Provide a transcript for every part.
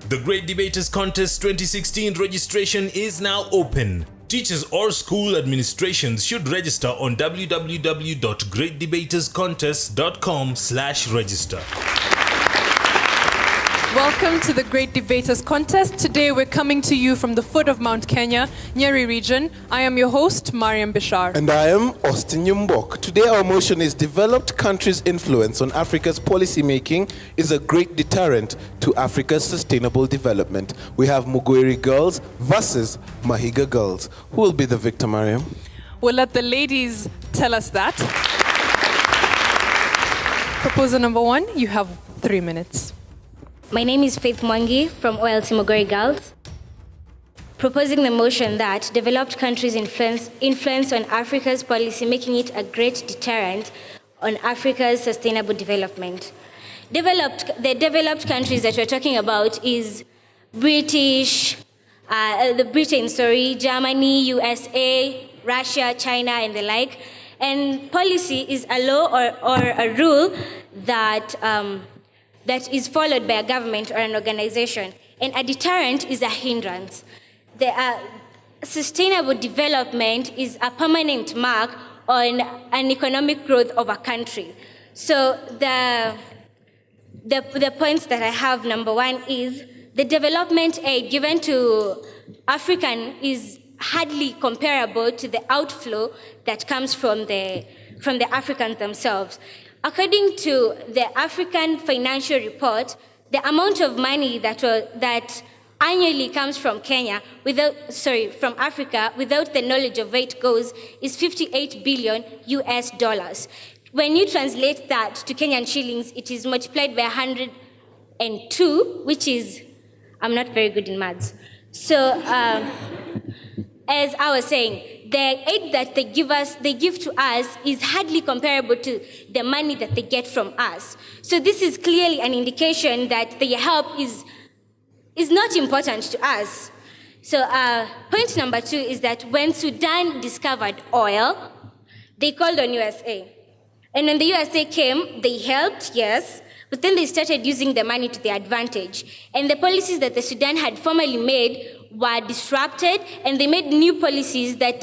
The Great Debaters Contest 2016 registration is now open. Teachers or school administrations should register on www.greatdebaterscontest.com/register. Welcome to the Great Debaters Contest. Today we're coming to you from the foot of Mount Kenya, Nyeri region. I am your host, Mariam Bishar. And I am Austin Yumbok. Today our motion is developed countries' influence on Africa's policy making is a great deterrent to Africa's sustainable development. We have Muguiri girls versus Mahiga girls. Who will be the victor, Mariam? We'll let the ladies tell us that. Proposer number 1, you have 3 minutes. My name is Faith Mwangi from OLC Muguiri Girls, proposing the motion that developed countries' influence on Africa's policy, making it a great deterrent on Africa's sustainable development. The developed countries that we're talking about is Britain, Germany, USA, Russia, China, and the like. And policy is a law or a rule that is followed by a government or an organization. And a deterrent is a hindrance. Sustainable development is a permanent mark on an economic growth of a country. So the points that I have, number 1 is the development aid given to African is hardly comparable to the outflow that comes from the Africans themselves. According to the African Financial Report, the amount of money that annually comes from from Africa, without the knowledge of where it goes, is $58 billion US. When you translate that to Kenyan shillings, it is multiplied by 102, which is, I'm not very good in maths. So, as I was saying, the aid that they give to us is hardly comparable to the money that they get from us. So this is clearly an indication that their help is not important to us. So point number 2 is that when Sudan discovered oil, they called on USA. And when the USA came, they helped, yes, but then they started using the money to their advantage. And the policies that the Sudan had formerly made were disrupted, and they made new policies that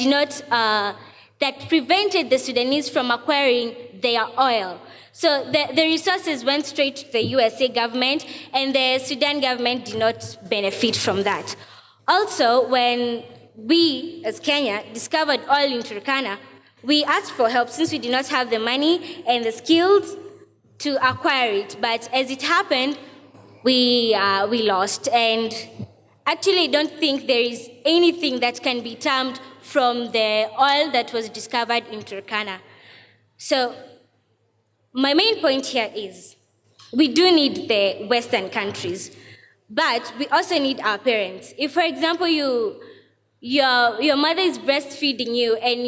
that prevented the Sudanese from acquiring their oil. So the resources went straight to the USA government, and the Sudan government did not benefit from that. Also, when we, as Kenya, discovered oil in Turkana, we asked for help since we did not have the money and the skills to acquire it. But as it happened, we lost. And actually, I don't think there is anything that can be termed from the oil that was discovered in Turkana. So my main point here is we do need the Western countries, but we also need our parents. If, for example, your mother is breastfeeding you and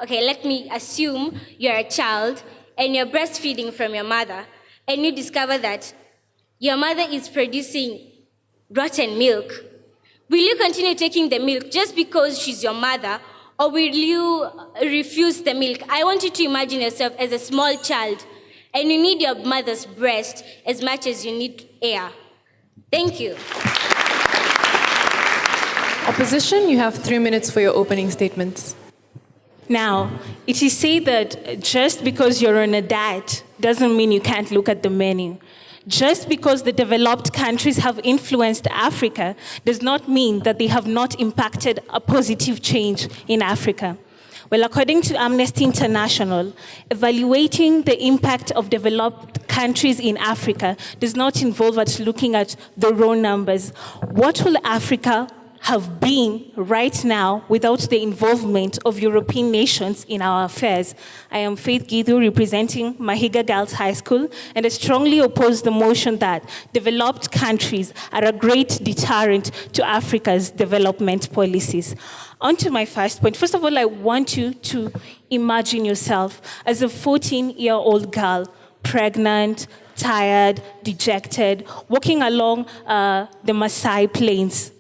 let me assume you're a child and you're breastfeeding from your mother, and you discover that your mother is producing rotten milk, will you continue taking the milk just because she's your mother, or will you refuse the milk? I want you to imagine yourself as a small child, and you need your mother's breast as much as you need air. Thank you. Opposition, you have 3 minutes for your opening statements. Now, it is said that just because you're on a diet doesn't mean you can't look at the menu. Just because the developed countries have influenced Africa does not mean that they have not impacted a positive change in Africa. Well, according to Amnesty International, evaluating the impact of developed countries in Africa does not involve us looking at the raw numbers. What will Africa have been right now without the involvement of European nations in our affairs? I am Faith Githu, representing Mahiga Girls High School, and I strongly oppose the motion that developed countries are a great deterrent to Africa's development policies. On to my first point. First of all, I want you to imagine yourself as a 14-year-old girl, pregnant, tired, dejected, walking along the Maasai Plains.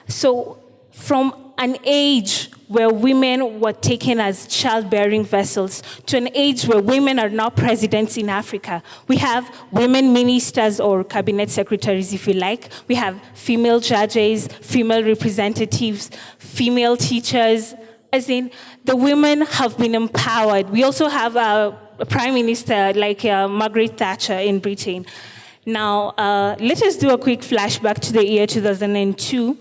So from an age where women were taken as childbearing vessels, to an age where women are now presidents in Africa. We have women ministers or cabinet secretaries, if you like. We have female judges, female representatives, female teachers. As in, the women have been empowered. We also have a prime minister like Margaret Thatcher in Britain. Now, let us do a quick flashback to the year 2002,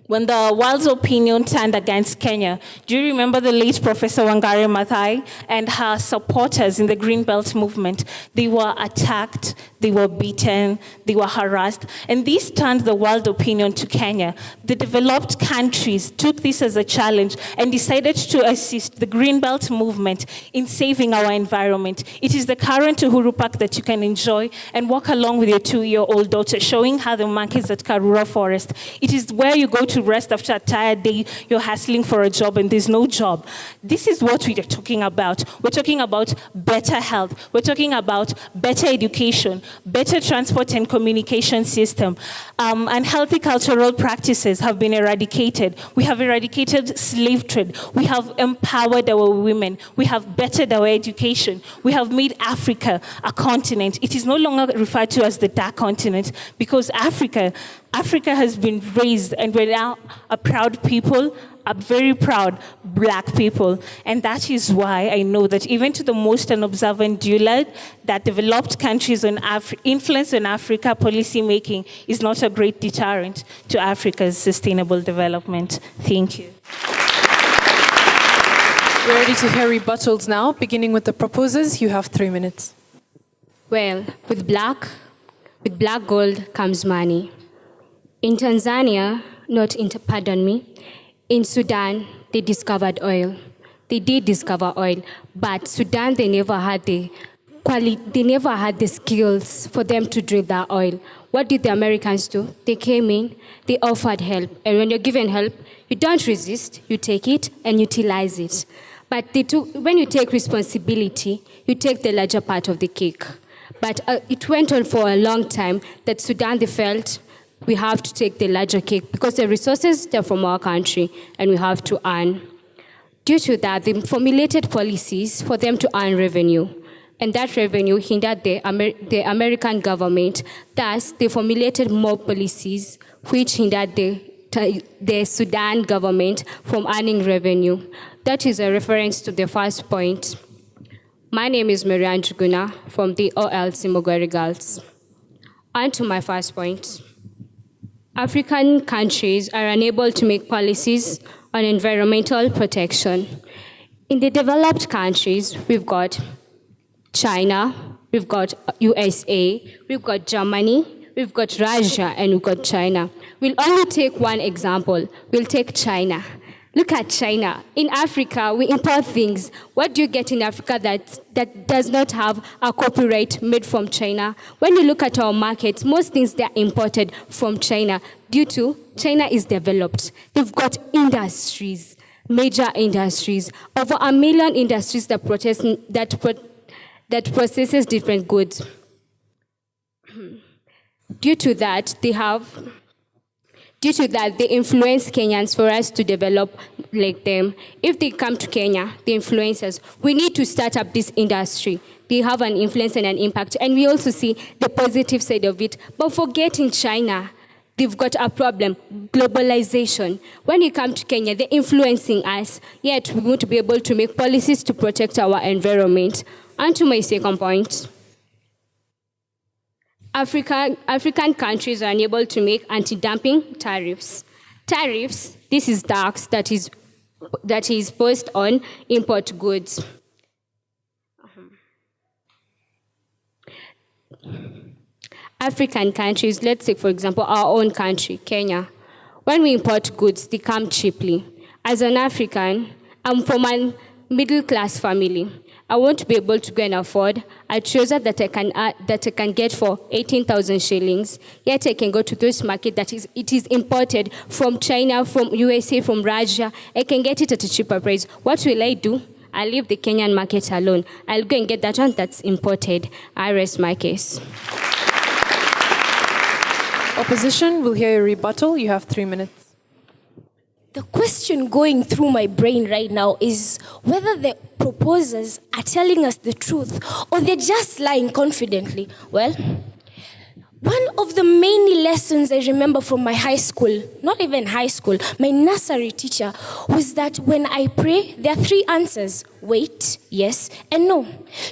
when the world's opinion turned against Kenya. Do you remember the late Professor Wangari Maathai and her supporters in the Green Belt movement? They were attacked, they were beaten, they were harassed, and this turned the world opinion to Kenya. The developed countries took this as a challenge and decided to assist the Green Belt movement in saving our environment. It is the current Uhuru Park that you can enjoy and walk along with your 2-year-old daughter, showing her the monkeys at Karura Forest. It is where you go to rest after a tired day. You're hustling for a job and there's no job. This is what we are talking about. We're talking about better health. We're talking about better education, better transport and communication system. And healthy cultural practices have been eradicated. We have eradicated slave trade. We have empowered our women. We have bettered our education. We have made Africa a continent. It is no longer referred to as the dark continent, because Africa has been raised, and we're now a proud people, a very proud black people. And that is why I know that even to the most unobservant dullard, that developed countries on influence on Africa policy making is not a great deterrent to Africa's sustainable development. Thank you. We're ready to hear rebuttals now, beginning with the proposers. You have 3 minutes. Well, with black gold comes money. In Tanzania, in Sudan, they discovered oil. They did discover oil, but Sudan, they never had the skills for them to drill that oil. What did the Americans do? They came in, they offered help. And when you're given help, you don't resist, you take it and utilize it. But when you take responsibility, you take the larger part of the cake. But it went on for a long time that Sudan, they felt, we have to take the larger cake because the resources, they're from our country and we have to earn. Due to that, they formulated policies for them to earn revenue. And that revenue hindered the American government. Thus, they formulated more policies which hindered the Sudan government from earning revenue. That is a reference to the first point. My name is Marianne Juguna from the OLC Muguiri Girls. On to my first point. African countries are unable to make policies on environmental protection. In the developed countries, we've got China, we've got USA, we've got Germany, we've got Russia, and we've got China. We'll only take one example. We'll take China. Look at China. In Africa, we import things. What do you get in Africa that does not have a copyright made from China? When you look at our markets, most things they are imported from China due to China is developed. They've got industries, major industries, over 1 million industries that processes different goods. Due to that, they influence Kenyans for us to develop like them. If they come to Kenya, they influence us. We need to start up this industry. They have an influence and an impact. And we also see the positive side of it. But forgetting China, they've got a problem, globalization. When you come to Kenya, they're influencing us, yet we won't be able to make policies to protect our environment. And to my second point, African countries are unable to make anti-dumping tariffs. Tariffs, this is tax that is posed on import goods. African countries, let's say, for example, our own country, Kenya. When we import goods, they come cheaply. As an African, I'm from a middle-class family. I won't be able to go and afford a trouser that I can get for 18,000 shillings. Yet I can go to this market it is imported from China, from USA, from Russia. I can get it at a cheaper price. What will I do? I'll leave the Kenyan market alone. I'll go and get that one that's imported. I rest my case. Opposition, we'll hear a rebuttal. You have 3 minutes. The question question going through my brain right now is whether the proposers are telling us the truth or they're just lying confidently. Well, one of the many lessons I remember from my high school, not even high school, my nursery teacher, was that when I pray, there are three answers: wait, yes, and no.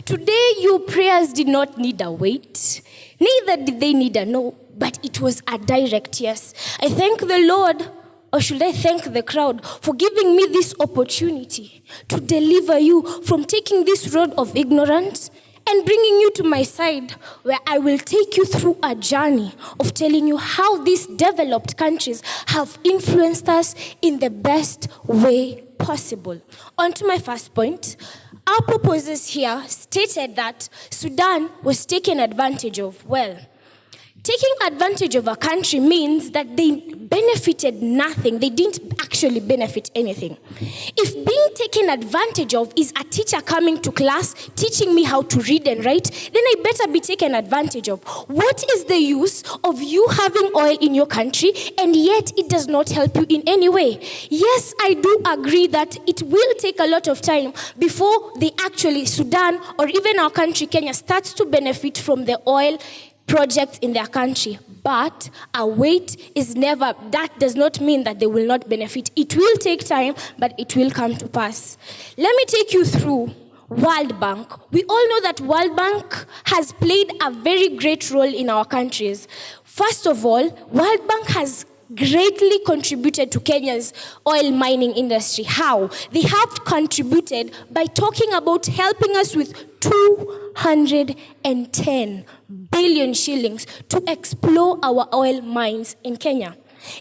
Today, your prayers did not need a wait, neither did they need a no, but it was a direct yes. I thank the Lord, or should I thank the crowd, for giving me this opportunity to deliver you from taking this road of ignorance and bringing you to my side, where I will take you through a journey of telling you how these developed countries have influenced us in the best way possible. On to my first point. Our proposers here stated that Sudan was taken advantage of. Well, taking advantage of a country means that they benefited nothing. They didn't actually benefit anything. If being taken advantage of is a teacher coming to class, teaching me how to read and write, then I better be taken advantage of. What is the use of you having oil in your country and yet it does not help you in any way? Yes, I do agree that it will take a lot of time before Sudan or even our country, Kenya, starts to benefit from the oil projects in their country. But a wait is never, that does not mean that they will not benefit. It will take time, but it will come to pass. Let me take you through World Bank. We all know that World Bank has played a very great role in our countries. First of all, World Bank has greatly contributed to Kenya's oil mining industry. How? They have contributed by talking about helping us with 210 billion shillings to explore our oil mines in Kenya.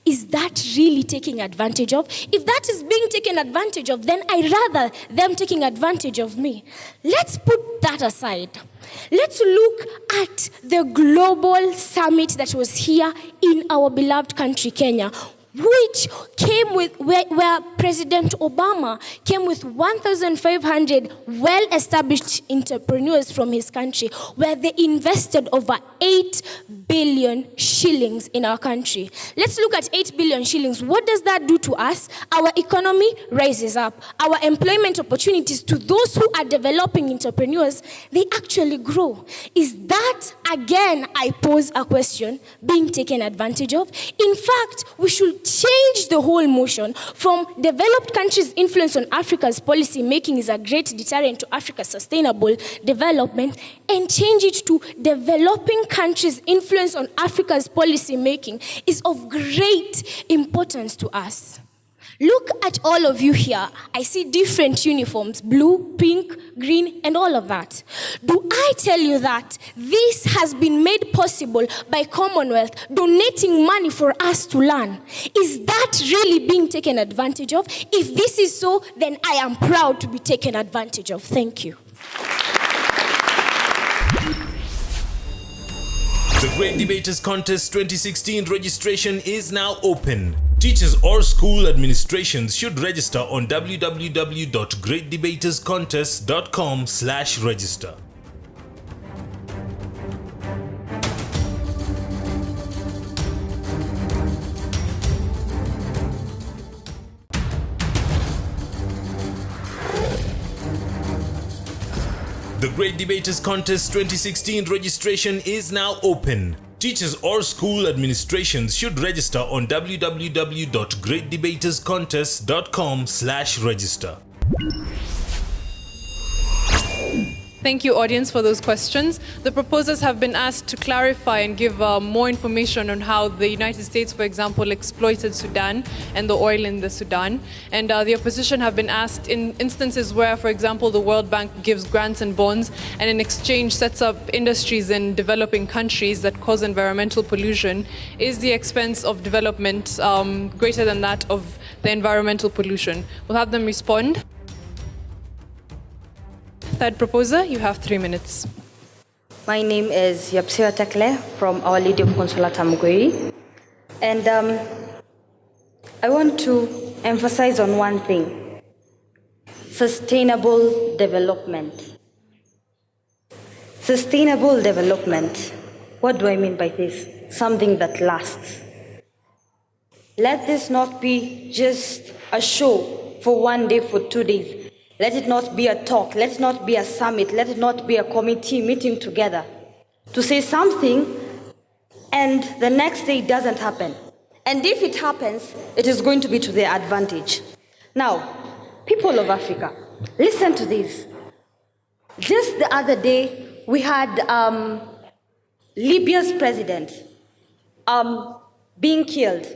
Is that really taking advantage of? If that is being taken advantage of, then I'd rather them taking advantage of me. Let's put that aside. Let's look at the global summit that was here in our beloved country, Kenya, which came with, where President Obama came with 1,500 well-established entrepreneurs from his country, where they invested over 8 billion shillings in our country. Let's look at 8 billion shillings. What does that do to us? Our economy rises up. Our employment opportunities to those who are developing entrepreneurs, they actually grow. Is that, again, I pose a question, being taken advantage of? In fact, we should change the whole motion from developed countries' influence on Africa's policy making is a great deterrent to Africa's sustainable development, and change it to developing countries' influence on Africa's policy making is of great importance to us. Look at all of you here. I see different uniforms, blue, pink, green, and all of that. Do I tell you that this has been made possible by Commonwealth donating money for us to learn? Is that really being taken advantage of? If this is so, then I am proud to be taken advantage of. Thank you. The Great Debaters Contest 2016 registration is now open. Teachers or school administrations should register on www.greatdebaterscontest.com/register. The Great Debaters Contest 2016 registration is now open. Teachers or school administrations should register on www.greatdebaterscontest.com/register. Thank you, audience, for those questions. The proposers have been asked to clarify and give more information on how the United States, for example, exploited Sudan and the oil in the Sudan. And the opposition have been asked in instances where, for example, the World Bank gives grants and bonds and in exchange sets up industries in developing countries that cause environmental pollution, is the expense of development greater than that of the environmental pollution? We'll have them respond. Third proposer, you have 3 minutes. My name is Yapsira Tekle from Our Lady of Consolata Muguiri. And I want to emphasize on one thing: sustainable development. Sustainable development. What do I mean by this? Something that lasts. let this not be just a show for 1 day, for 2 days. Let it not be a talk. Let it not be a summit. Let it not be a committee meeting together to say something and the next day it doesn't happen. And if it happens, it is going to be to their advantage. Now, people of Africa, listen to this. Just the other day, we had Libya's president being killed,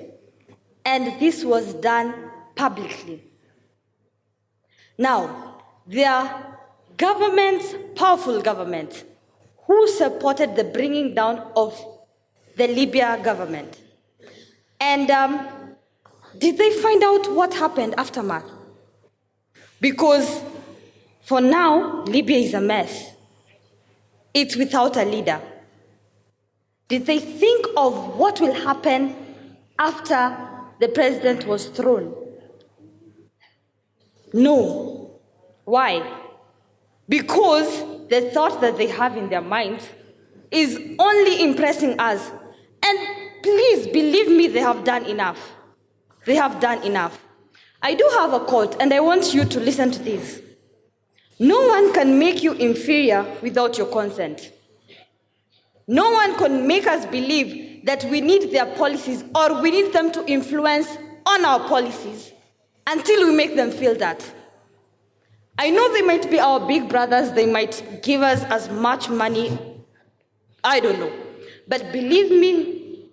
and this was done publicly. Now, there are governments, powerful governments, who supported the bringing down of the Libya government. And did they find out what happened aftermath? Because for now, Libya is a mess. It's without a leader. Did they think of what will happen after the president was thrown? No. Why? Because the thought that they have in their minds is only impressing us. And please believe me, they have done enough. They have done enough. I do have a quote, and I want you to listen to this. No one can make you inferior without your consent. No one can make us believe that we need their policies or we need them to influence on our policies until we make them feel that. I know they might be our big brothers, they might give us as much money, I don't know. But believe me,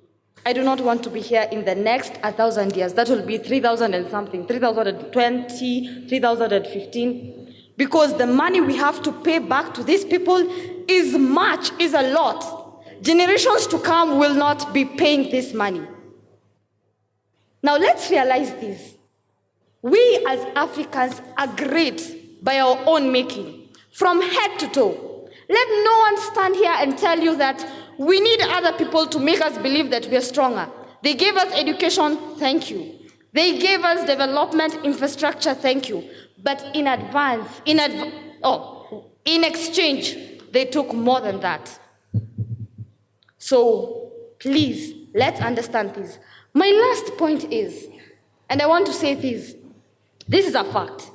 I do not want to be here in the next 1,000 years. That will be 3,000 and something, 3,020, 3,015. Because the money we have to pay back to these people is a lot. Generations to come will not be paying this money. Now let's realize this. We as Africans are great by our own making, from head to toe. Let no one stand here and tell you that we need other people to make us believe that we are stronger. They gave us education, thank you. They gave us development, infrastructure, thank you. But in exchange, they took more than that. So please, let's understand this. My last point is, and I want to say this is a fact.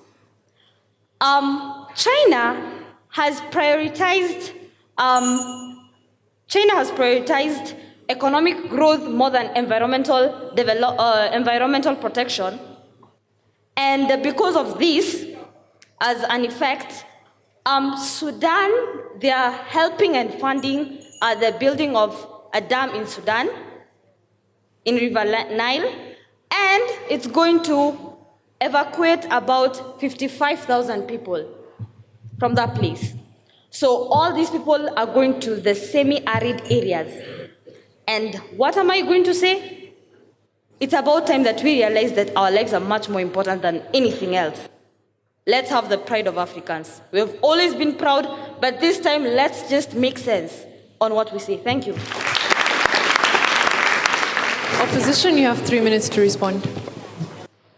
China has prioritized economic growth more than environmental protection. And because of this, as an effect, Sudan, they are helping and funding the building of a dam in Sudan, in River Nile, and it's going to evacuate about 55,000 people from that place. So all these people are going to the semi-arid areas. And what am I going to say? It's about time that we realize that our lives are much more important than anything else. Let's have the pride of Africans. We have always been proud, but this time let's just make sense on what we say. Thank you. Opposition, you have 3 minutes to respond.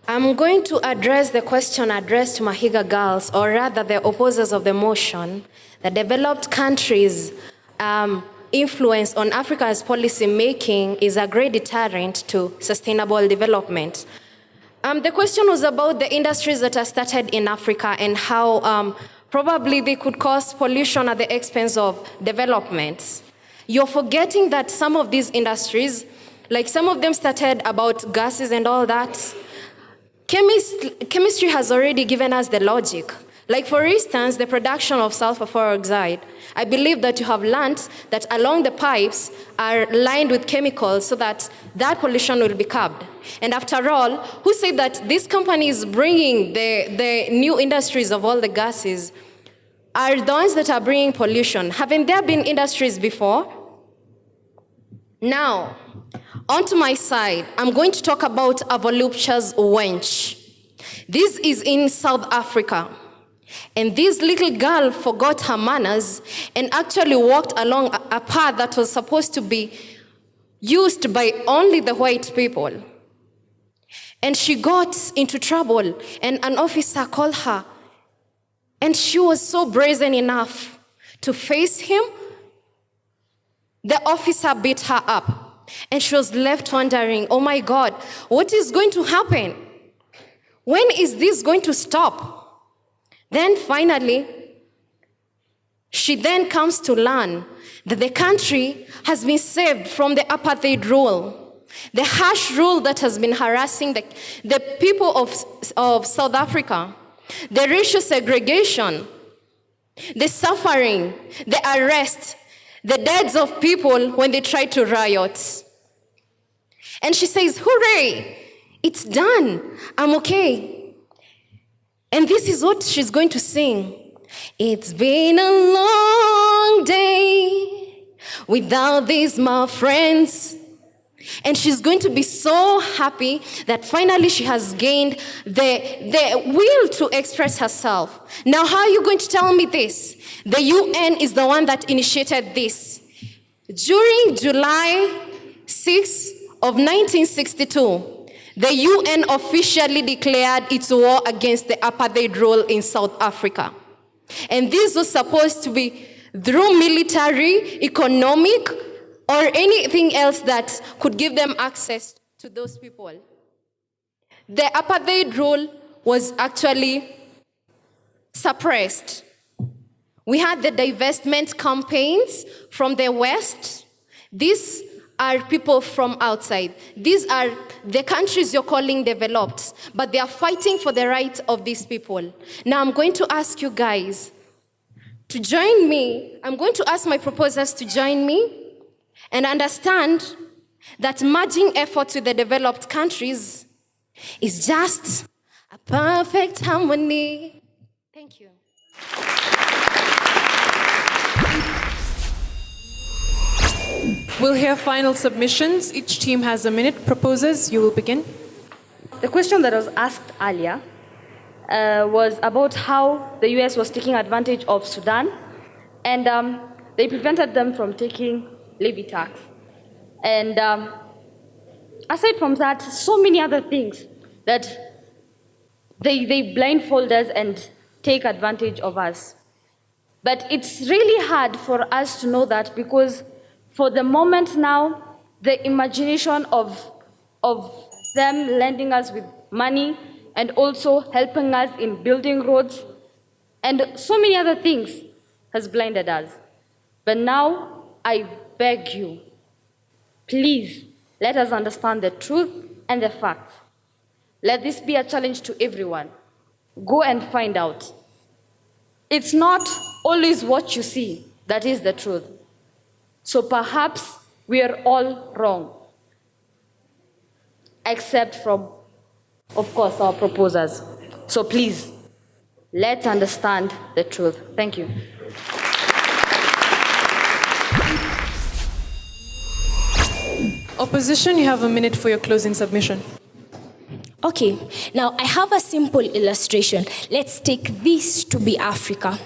I'm going to address the question addressed to Mahiga girls, or rather the opposers of the motion. The developed countries' influence on Africa's policy making is a great deterrent to sustainable development. The question was about the industries that are started in Africa and how probably they could cause pollution at the expense of development. You're forgetting that some of these industries, like some of them started about gases and all that. Chemistry has already given us the logic. Like for instance, the production of sulfur dioxide. I believe that you have learned that along the pipes are lined with chemicals so that that pollution will be curbed. And after all, who said that these companies bringing the new industries of all the gases are the ones that are bringing pollution? Haven't there been industries before? Now, onto my side, I'm going to talk about a voluptuous wench. This is in South Africa. And this little girl forgot her manners and actually walked along a path that was supposed to be used by only the white people. And she got into trouble, and an officer called her. And she was so brazen enough to face him. The officer beat her up. And she was left wondering, oh my God, what is going to happen? When is this going to stop? Then finally, she then comes to learn that the country has been saved from the apartheid rule, the harsh rule that has been harassing the people of South Africa, the racial segregation, the suffering, the arrest, the deaths of people when they try to riot. And she says, hooray, it's done, I'm okay. And this is what she's going to sing. It's been a long day without these my friends. And she's going to be so happy that finally she has gained the will to express herself. Now, how are you going to tell me this? The UN is the one that initiated this. During July 6 of 1962, the UN officially declared its war against the apartheid rule in South Africa. And this was supposed to be through military, economic, or anything else that could give them access to those people. The apartheid rule was actually suppressed. We had the divestment campaigns from the West. These are people from outside. These are the countries you're calling developed, but they are fighting for the rights of these people. Now I'm going to ask you guys to join me. I'm going to ask my proposers to join me and understand that merging efforts with the developed countries is just a perfect harmony. Thank you. We'll hear final submissions. Each team has a minute. Proposers, you will begin. The question that was asked earlier was about how the US was taking advantage of Sudan, and they prevented them from taking levy tax. And aside from that, so many other things that they blindfold us and take advantage of us. But it's really hard for us to know that, because for the moment now, the imagination of them lending us with money and also helping us in building roads and so many other things has blinded us. But now, I beg you, please let us understand the truth and the facts. Let this be a challenge to everyone. Go and find out. It's not always what you see that is the truth. So perhaps we are all wrong, except from, of course, our proposers. So please, let's understand the truth. Thank you. Opposition, you have a minute for your closing submission. Okay, now I have a simple illustration. Let's take this to be Africa.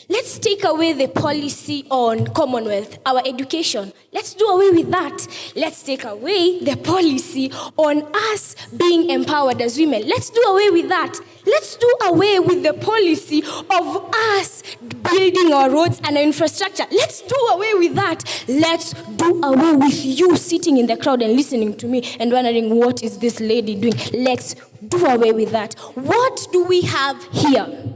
Let's take away the policy on Commonwealth, our education. Let's do away with that. Let's take away the policy on us being empowered as women. Let's do away with that. Let's do away with the policy of us building our roads and our infrastructure. Let's do away with that. Let's do away with you sitting in the crowd and listening to me and wondering, what is this lady doing? Let's do away with that. What do we have here?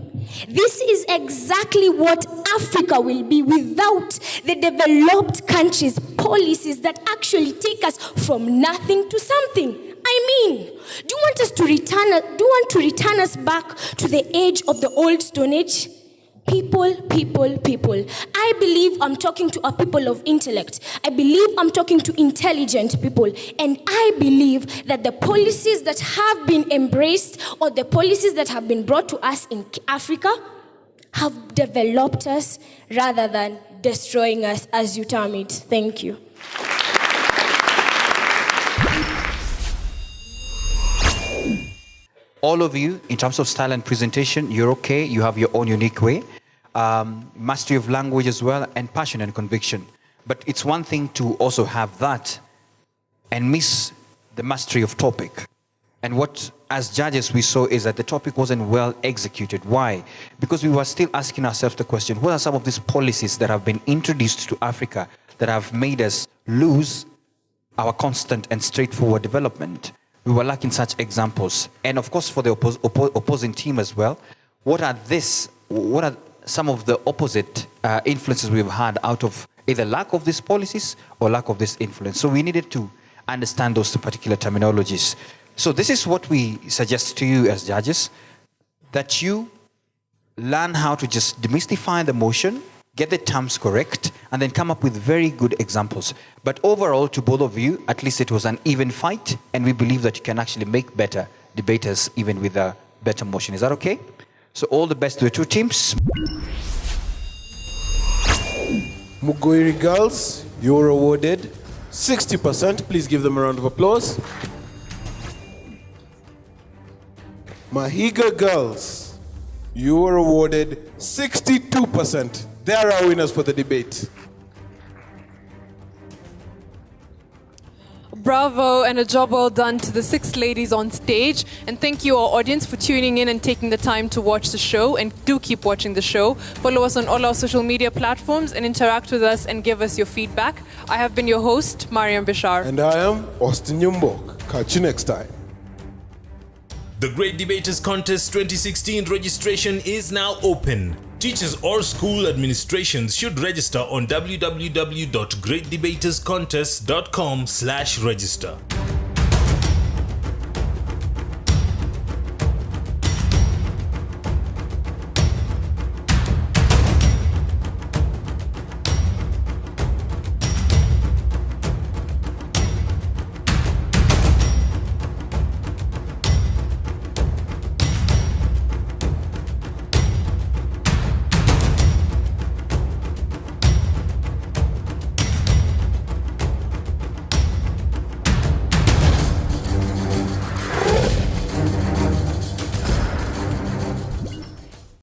This is exactly what Africa will be without the developed countries' policies that actually take us from nothing to something. I mean, do you want to return us back to the age of the old Stone Age? People. I believe I'm talking to a people of intellect. I believe I'm talking to intelligent people. And I believe that the policies that have been embraced or the policies that have been brought to us in Africa have developed us rather than destroying us, as you term it. Thank you. All of you, in terms of style and presentation, you're okay. You have your own unique way. Mastery of language as well, and passion and conviction. But it's one thing to also have that and miss the mastery of topic. And what, as judges, we saw is that the topic wasn't well executed. Why? Because we were still asking ourselves the question, what are some of these policies that have been introduced to Africa that have made us lose our constant and straightforward development. We were lacking such examples. And of course, for the opposing team as well, what are some of the opposite influences we've had out of either lack of these policies or lack of this influence? So we needed to understand those two particular terminologies. So this is what we suggest to you as judges, that you learn how to just demystify the motion, get the terms correct, and then come up with very good examples. But overall, to both of you, at least it was an even fight, and we believe that you can actually make better debaters even with a better motion. Is that okay? So all the best to the two teams. Muguiri girls, you're awarded 60%. Please give them a round of applause. Mahiga girls, you were awarded 62%. They are our winners for the debate. Bravo, and a job well done to the 6 ladies on stage. And thank you, our audience, for tuning in and taking the time to watch the show. And do keep watching the show. Follow us on all our social media platforms and interact with us and give us your feedback. I have been your host, Mariam Bishar. And I am Austin Yumbok. Catch you next time. The Great Debaters Contest 2016 registration is now open. Teachers or school administrations should register on www.greatdebaterscontest.com/register.